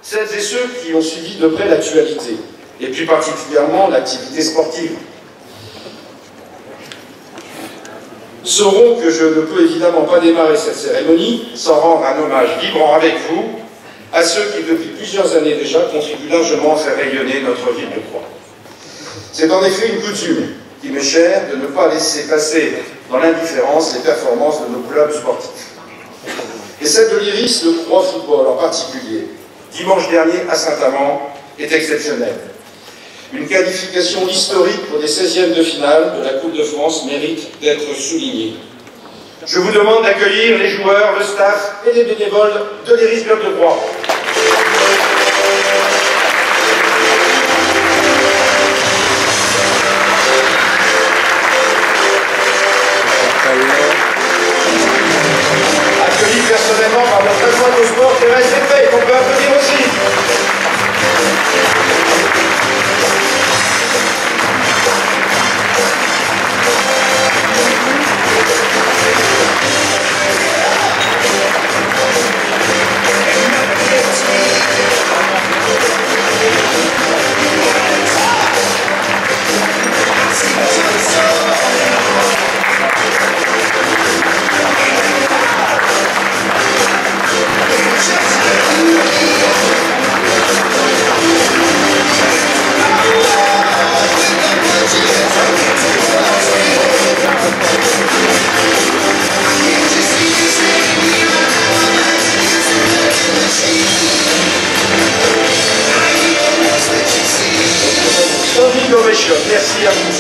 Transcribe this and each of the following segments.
celles et ceux qui ont suivi de près l'actualité, et plus particulièrement l'activité sportive, sauront que je ne peux évidemment pas démarrer cette cérémonie sans rendre un hommage vibrant avec vous à ceux qui, depuis plusieurs années déjà, contribuent largement à faire rayonner notre ville de Troyes. C'est en effet une coutume qui m'est chère de ne pas laisser passer dans l'indifférence les performances de nos clubs sportifs. Et celle de l'Iris, le Troyes Football en particulier, dimanche dernier à Saint-Amand, est exceptionnelle. Une qualification historique pour les 16e de finale de la Coupe de France mérite d'être soulignée. Je vous demande d'accueillir les joueurs, le staff et les bénévoles de l'Iris Club de Troyes. Accueillis personnellement par notre adjointe au sport, Thérèse Lépée, qu'on peut applaudir aussi. Merci à vous.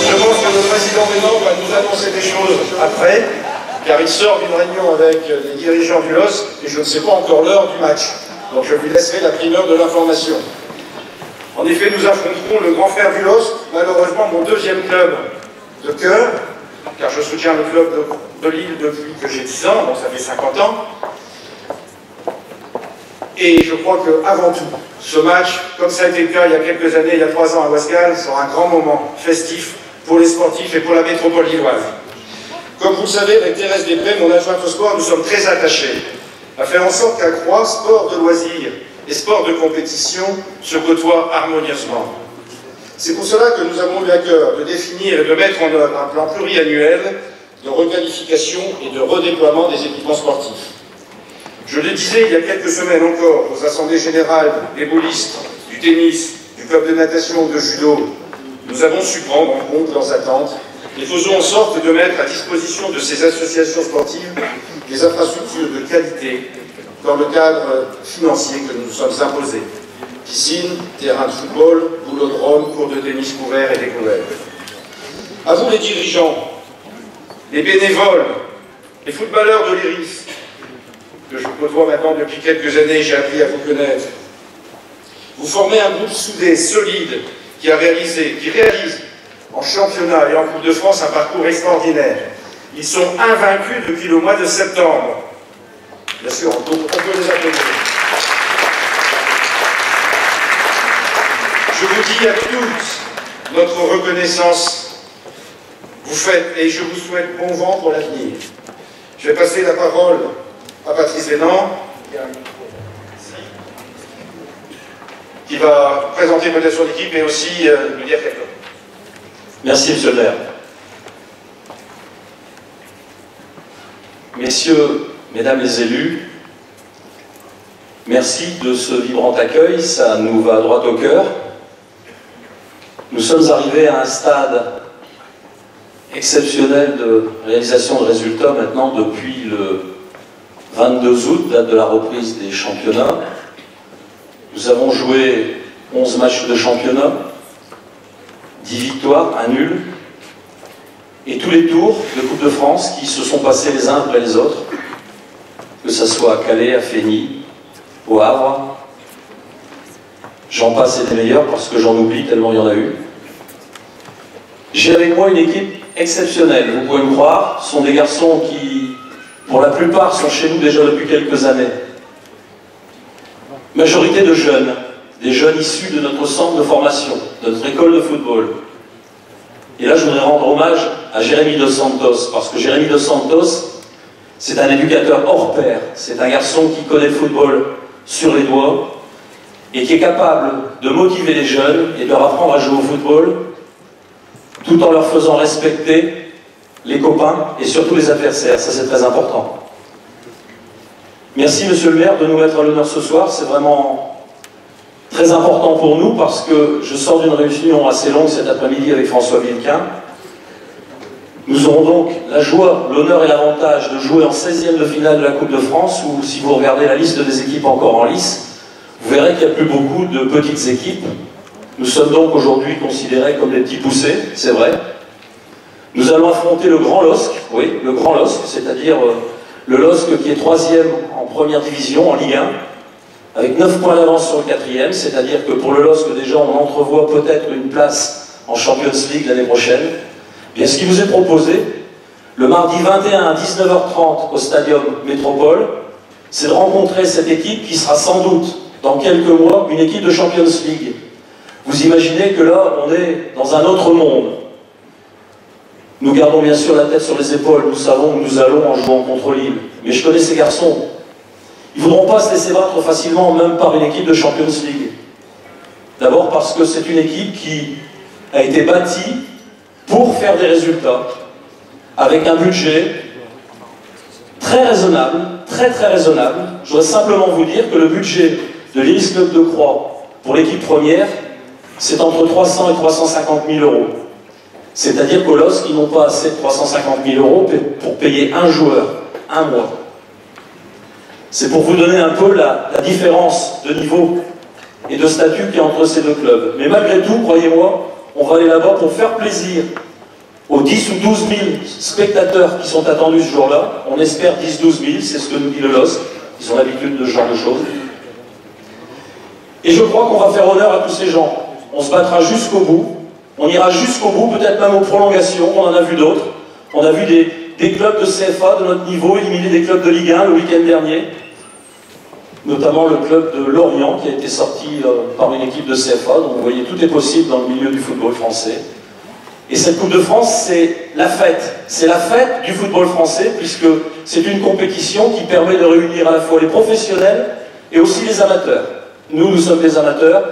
Je pense que le président Ménan va nous annoncer des choses après, car il sort d'une réunion avec les dirigeants du LOSC et je ne sais pas encore l'heure du match. Donc je lui laisserai la primeur de l'information. En effet, nous affronterons le grand frère du LOSC, malheureusement mon deuxième club de cœur, car je soutiens le club de Lille depuis que j'ai 10 ans, donc ça fait 50 ans. Et je crois qu'avant tout, ce match, comme ça a été le cas il y a quelques années, il y a 3 ans à Wascal, sera un grand moment festif pour les sportifs et pour la métropole lilloise. Comme vous le savez, avec Thérèse Després, mon adjointe au sport, nous sommes très attachés à faire en sorte qu'à Troyes, sport de loisirs et sport de compétition se côtoient harmonieusement. C'est pour cela que nous avons eu à cœur de définir et de mettre en œuvre un plan pluriannuel de requalification et de redéploiement des équipements sportifs. Je le disais il y a quelques semaines encore aux assemblées générales des boulistes, du tennis, du club de natation ou de judo, nous avons su prendre en compte leurs attentes et faisons en sorte de mettre à disposition de ces associations sportives des infrastructures de qualité dans le cadre financier que nous nous sommes imposés. Piscine, terrain de football, boulodrome, cours de tennis couverts et découverts. À vous les dirigeants, les bénévoles, les footballeurs de l'Iris, que je côtoie maintenant depuis quelques années, j'ai appris à vous connaître. Vous formez un groupe soudé, solide, qui réalise en championnat et en Coupe de France un parcours extraordinaire. Ils sont invaincus depuis le mois de septembre. Bien sûr, on peut les applaudir. Je vous dis à tous notre reconnaissance. Vous faites, et je vous souhaite bon vent pour l'avenir. Je vais passer la parole à Patrice Vénan, qui va présenter peut-être son équipe et aussi nous dire quelque chose. Merci, monsieur le maire. Messieurs, mesdames les élus, merci de ce vibrant accueil, ça nous va droit au cœur. Nous sommes arrivés à un stade exceptionnel de réalisation de résultats maintenant depuis le 22 août, date de la reprise des championnats. Nous avons joué 11 matchs de championnat, 10 victoires, 1 nul, et tous les tours de Coupe de France qui se sont passés les uns après les autres, que ce soit à Calais, à Fény, au Havre, j'en passe et des meilleurs parce que j'en oublie tellement il y en a eu. J'ai avec moi une équipe exceptionnelle, vous pouvez me croire, ce sont des garçons qui, pour la plupart, sont chez nous déjà depuis quelques années. Majorité de jeunes, des jeunes issus de notre centre de formation, de notre école de football. Et là, je voudrais rendre hommage à Jérémy Dos Santos, parce que Jérémy Dos Santos, C'est un éducateur hors pair. C'est un garçon qui connaît le football sur les doigts et qui est capable de motiver les jeunes et de leur apprendre à jouer au football tout en leur faisant respecter les copains et surtout les adversaires. Ça, c'est très important. Merci, monsieur le maire, de nous mettre à l'honneur ce soir. C'est vraiment très important pour nous parce que je sors d'une réunion assez longue cet après-midi avec François Vilquin. Nous aurons donc la joie, l'honneur et l'avantage de jouer en 16e de finale de la Coupe de France, où si vous regardez la liste des équipes encore en lice, vous verrez qu'il n'y a plus beaucoup de petites équipes. Nous sommes donc aujourd'hui considérés comme des petits poussés, c'est vrai. Nous allons affronter le Grand LOSC, oui, le Grand LOSC, c'est-à-dire le LOSC qui est 3e en première division, en Ligue 1, avec 9 points d'avance sur le 4e, c'est-à-dire que pour le LOSC, déjà, on entrevoit peut-être une place en Champions League l'année prochaine. Bien, ce qui vous est proposé, le mardi 21 à 19h30 au Stadium Métropole, c'est de rencontrer cette équipe qui sera sans doute, dans quelques mois, une équipe de Champions League. Vous imaginez que là, on est dans un autre monde. Nous gardons bien sûr la tête sur les épaules, nous savons où nous allons en jouant contre Lille. Mais je connais ces garçons. Ils ne voudront pas se laisser battre facilement, même par une équipe de Champions League. D'abord parce que c'est une équipe qui a été bâtie pour faire des résultats, avec un budget très raisonnable, très raisonnable. Je voudrais simplement vous dire que le budget de l'Iris Club de Croix pour l'équipe première, c'est entre 300 et 350 000 euros. C'est-à-dire qu'au LOSC, ils n'ont pas assez de 350 000 euros pour payer un joueur, un mois. C'est pour vous donner un peu la différence de niveau et de statut qu'il y a entre ces deux clubs. Mais malgré tout, croyez-moi, on va aller là-bas pour faire plaisir aux 10 ou 12 000 spectateurs qui sont attendus ce jour-là. On espère 10-12 000, c'est ce que nous dit le LOSC. Ils ont l'habitude de ce genre de choses. Et je crois qu'on va faire honneur à tous ces gens. On se battra jusqu'au bout. On ira jusqu'au bout, peut-être même aux prolongations. On en a vu d'autres. On a vu des clubs de CFA de notre niveau éliminer des clubs de Ligue 1 le week-end dernier. Notamment le club de Lorient qui a été sorti par une équipe de CFA. Donc vous voyez, tout est possible dans le milieu du football français. Et cette Coupe de France, c'est la fête. C'est la fête du football français, puisque c'est une compétition qui permet de réunir à la fois les professionnels et aussi les amateurs. Nous sommes des amateurs,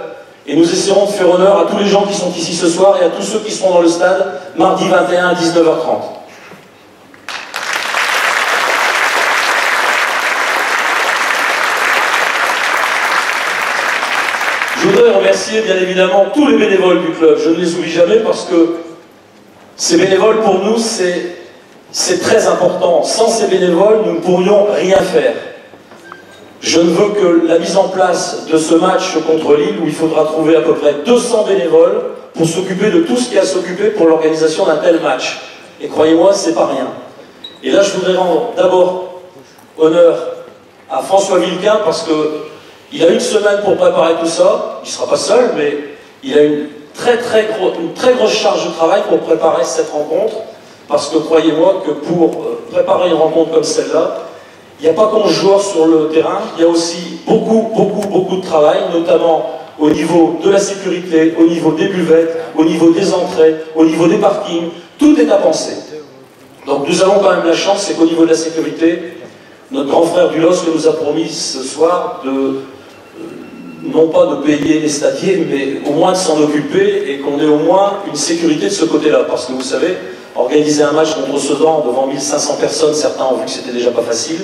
et nous essaierons de faire honneur à tous les gens qui sont ici ce soir et à tous ceux qui seront dans le stade mardi 21 à 19h30. Je voudrais remercier bien évidemment tous les bénévoles du club. Je ne les oublie jamais parce que ces bénévoles, pour nous, c'est très important. Sans ces bénévoles, nous ne pourrions rien faire. Je ne veux que la mise en place de ce match contre Lille, où il faudra trouver à peu près 200 bénévoles pour s'occuper de tout ce qui a à s'occuper pour l'organisation d'un tel match. Et croyez-moi, c'est pas rien. Et là, je voudrais rendre d'abord honneur à François Vilquin, parce qu'il a une semaine pour préparer tout ça. Il ne sera pas seul, mais il a une très grosse charge de travail pour préparer cette rencontre, parce que croyez-moi que pour préparer une rencontre comme celle-là, il n'y a pas qu'un joueur sur le terrain, il y a aussi beaucoup de travail, notamment au niveau de la sécurité, au niveau des buvettes, au niveau des entrées, au niveau des parkings, tout est à penser. Donc nous avons quand même la chance, c'est qu'au niveau de la sécurité, notre grand frère du LOSC nous a promis ce soir de non pas de payer les stadiers, mais au moins de s'en occuper et qu'on ait au moins une sécurité de ce côté-là. Parce que vous savez, organiser un match contre Sedan devant 1500 personnes, certains ont vu que c'était déjà pas facile,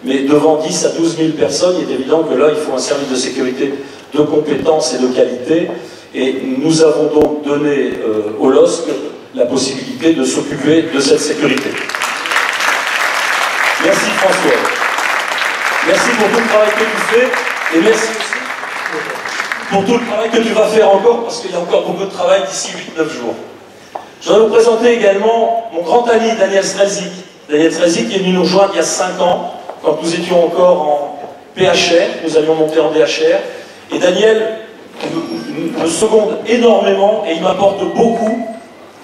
mais devant 10 à 12 000 personnes, il est évident que là, il faut un service de sécurité de compétence et de qualité. Et nous avons donc donné au LOSC la possibilité de s'occuper de cette sécurité. Merci François. Merci pour tout le travail que tu fais, et merci aussi pour tout le travail que tu vas faire encore, parce qu'il y a encore beaucoup de travail d'ici 8-9 jours. Je voudrais vous présenter également mon grand ami Daniel Strelzik. Daniel Strelzik qui est venu nous rejoindre il y a 5 ans, quand nous étions encore en PHR, nous allions monter en DHR. Et Daniel me seconde énormément et il m'apporte beaucoup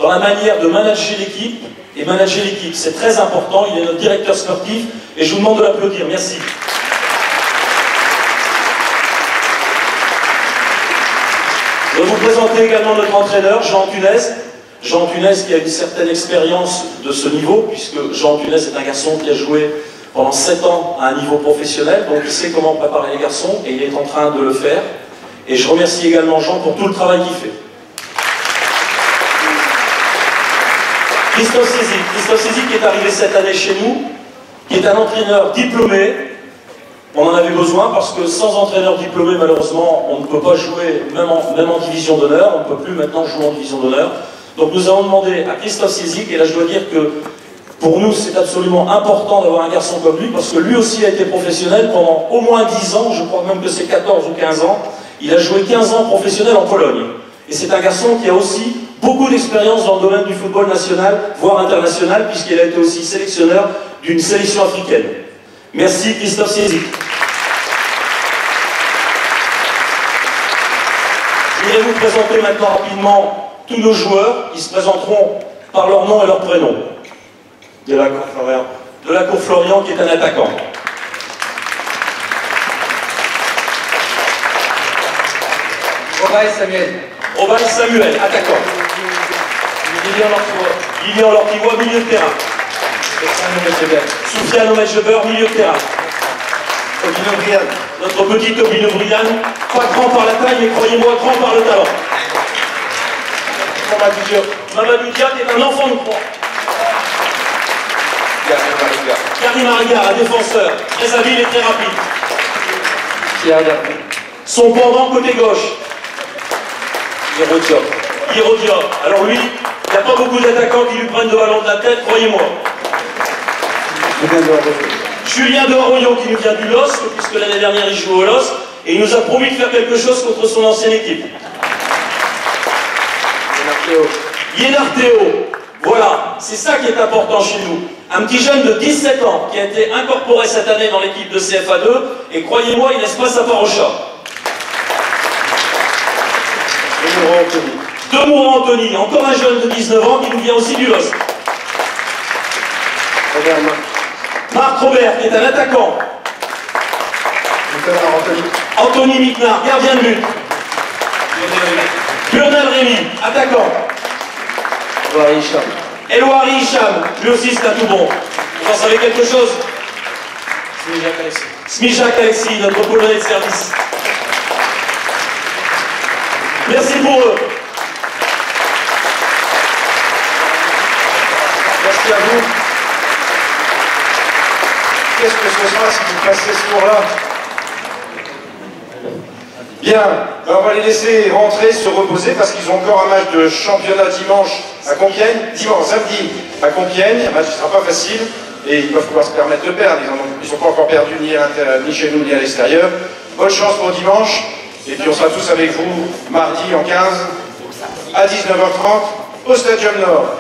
dans la manière de manager l'équipe et manager l'équipe. C'est très important, il est notre directeur sportif et je vous demande de l'applaudir. Merci. Je vais vous présenter également notre entraîneur, Jean Thunès. Jean Thunès qui a une certaine expérience de ce niveau, puisque Jean Thunès est un garçon qui a joué pendant 7 ans à un niveau professionnel, donc il sait comment préparer les garçons et il est en train de le faire. Et je remercie également Jean pour tout le travail qu'il fait. Christophe Cézic qui est arrivé cette année chez nous, qui est un entraîneur diplômé. On en avait besoin parce que sans entraîneur diplômé, malheureusement, on ne peut pas jouer même en division d'honneur, on ne peut plus maintenant jouer en division d'honneur. Donc nous avons demandé à Christophe Cézic, et là je dois dire que pour nous c'est absolument important d'avoir un garçon comme lui, parce que lui aussi a été professionnel pendant au moins 10 ans, je crois même que c'est 14 ou 15 ans. Il a joué 15 ans professionnel en Pologne. Et c'est un garçon qui a aussi beaucoup d'expérience dans le domaine du football national, voire international, puisqu'il a été aussi sélectionneur d'une sélection africaine. Merci Christophe Cézic. Je voudrais vous présenter maintenant rapidement tous nos joueurs. Ils se présenteront par leur nom et leur prénom. De la Cour Florian qui est un attaquant. Obaï Samuel, attaquant. Lilian Lortivois, milieu de terrain. Soufiane Omedjeber, milieu de terrain. Notre petit Tobino Brian, pas grand par la taille, mais croyez-moi, grand par le talent. Mamadou Diab est un enfant de croix. Karim Ariga, un défenseur, très habile et très rapide. Son pendant côté gauche. Hiro Diop. Alors lui, il n'y a pas beaucoup d'attaquants qui lui prennent le ballon de la tête, croyez-moi. Julien de Arroyo qui nous vient du LOSC, puisque l'année dernière il jouait au LOSC, et il nous a promis de faire quelque chose contre son ancienne équipe. Yénar Théo, voilà, c'est ça qui est important chez nous. Un petit jeune de 17 ans qui a été incorporé cette année dans l'équipe de CFA2, et croyez-moi, il laisse pas sa part au chat. Demourant Anthony, encore un jeune de 19 ans qui nous vient aussi du LOSC. Marc Robert, qui est un attaquant. Anthony Mitnard, gardien de but. Burnel Rémy, attaquant. Elouari Hicham, lui aussi c'est un tout bon. Vous en savez quelque chose? Smijak Alexis, notre polonais de service. Merci pour eux. Merci à vous. Qu'est-ce que ce sera si vous passez ce tour-là? Bien, ben on va les laisser rentrer, se reposer, parce qu'ils ont encore un match de championnat dimanche à Compiègne, samedi à Compiègne, un match qui ne sera pas facile, et ils peuvent pouvoir se permettre de perdre, ils ne sont pas encore perdus ni chez nous ni à l'extérieur. Bonne chance pour dimanche, et puis on sera tous avec vous mardi en 15 à 19h30 au Stadium Nord.